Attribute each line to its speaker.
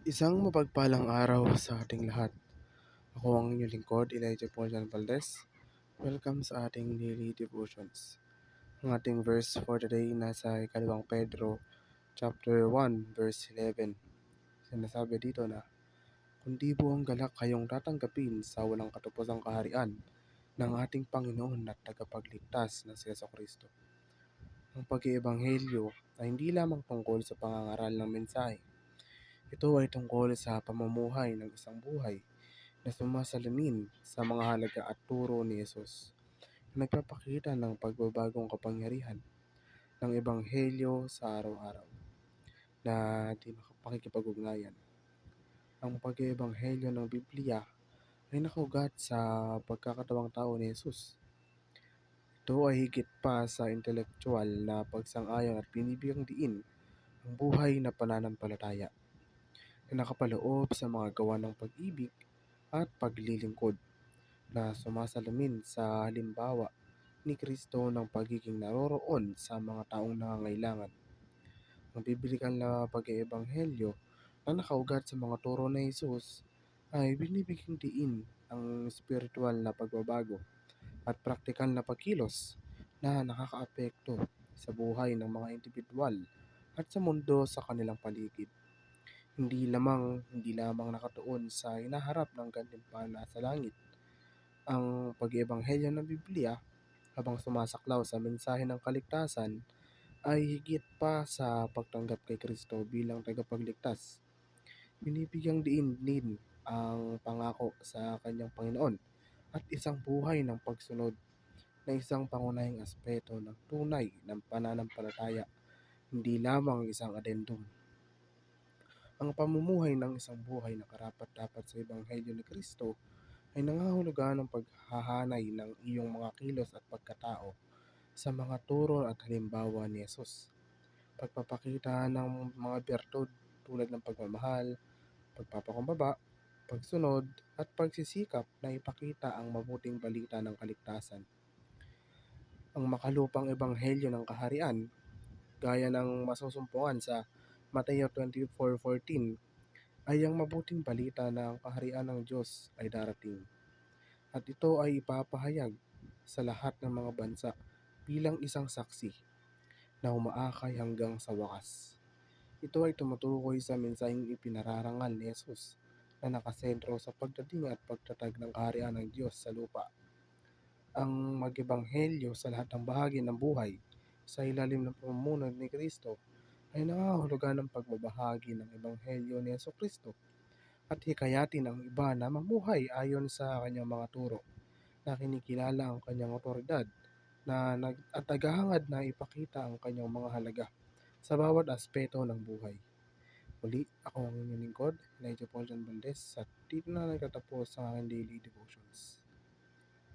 Speaker 1: Isang mapagpalang araw sa ating lahat. Ako ang inyong lingkod, Elijah Paul Valdez. Welcome sa ating daily devotions. Ang ating verse for today nasa ikalawang Pedro chapter 1 verse 11. Sinasabi dito na, kundi buong galak kayong tatanggapin sa walang katapusang kaharian ng ating Panginoon at tagapagligtas na si Jesucristo. Ang pag-iebanghelyo ay hindi lamang tungkol sa pangangaral ng mensahe. Ito ay tungkol sa pamumuhay ng isang buhay na sumasalamin sa mga halaga at turo ni Jesus, na nagpapakita ng pagbabagong kapangyarihan ng Ebanghelyo sa araw-araw na di makapakikipag-ugnayan. Ang pag-ebanghelyo ng Biblia ay nakaugat sa pagkakatawang tao ni Jesus. Ito ay higit pa sa intelektual na pagsang-ayon at binibigyang diin ang buhay na pananampalataya na nakapaloob sa mga gawa ng pag-ibig at paglilingkod na sumasalamin sa halimbawa ni Kristo ng pagiging naroroon sa mga taong nangangailangan. Ang biblikal na pag-iebanghelyo na nakaugat sa mga turo ni Jesus ay binibigyang diin ang spiritual na pagbabago at praktikal na pagkilos na nakakaapekto sa buhay ng mga individual at sa mundo sa kanilang paligid. Hindi lamang nakatuon sa hinaharap ng gantimpala sa langit. Ang pag-iebanghelyo ng Biblia habang sumasaklaw sa mensahe ng kaligtasan ay higit pa sa pagtanggap kay Kristo bilang tagapagligtas. Binibigyang diin din ang pangako sa kanyang Panginoon at isang buhay ng pagsunod na isang pangunahing aspeto ng tunay ng pananampalataya, hindi lamang isang adendum. Ang pamumuhay ng isang buhay na karapat-dapat sa Ebanghelyo ni Kristo ay nangangahulugan ng paghahanay ng iyong mga kilos at pagkatao sa mga turo at halimbawa ni Jesus. Pagpapakita ng mga bertud tulad ng pagmamahal, pagpapakumbaba, pagsunod, at pagsisikap na ipakita ang mabuting balita ng kaligtasan. Ang makalupang ebanghelyo ng kaharian, gaya ng masusumpungan sa Mateo 24:14, ay ang mabuting balita na ang kaharian ng Diyos ay darating. At ito ay ipapahayag sa lahat ng mga bansa bilang isang saksi na umaakay hanggang sa wakas. Ito ay tumutukoy sa mensaheng ipinararangal ni Jesus na nakasentro sa pagdating at pagtatag ng kaharian ng Diyos sa lupa. Ang mag-ebanghelyo sa lahat ng bahagi ng buhay sa ilalim ng pamumuno ni Kristo ay nangangahulugan ng pagbabahagi ng ebanghelyo ni Jesucristo at hikayatin ang iba na mamuhay ayon sa kanyang mga turo, na kinikilala ang kanyang otoridad at naghahangad na ipakita ang kanyang mga halaga sa bawat aspeto ng buhay. Muli, ako ang inyong lingkod, Elijah Paul Valdez, at dito na nagtatapos ang aking daily devotions.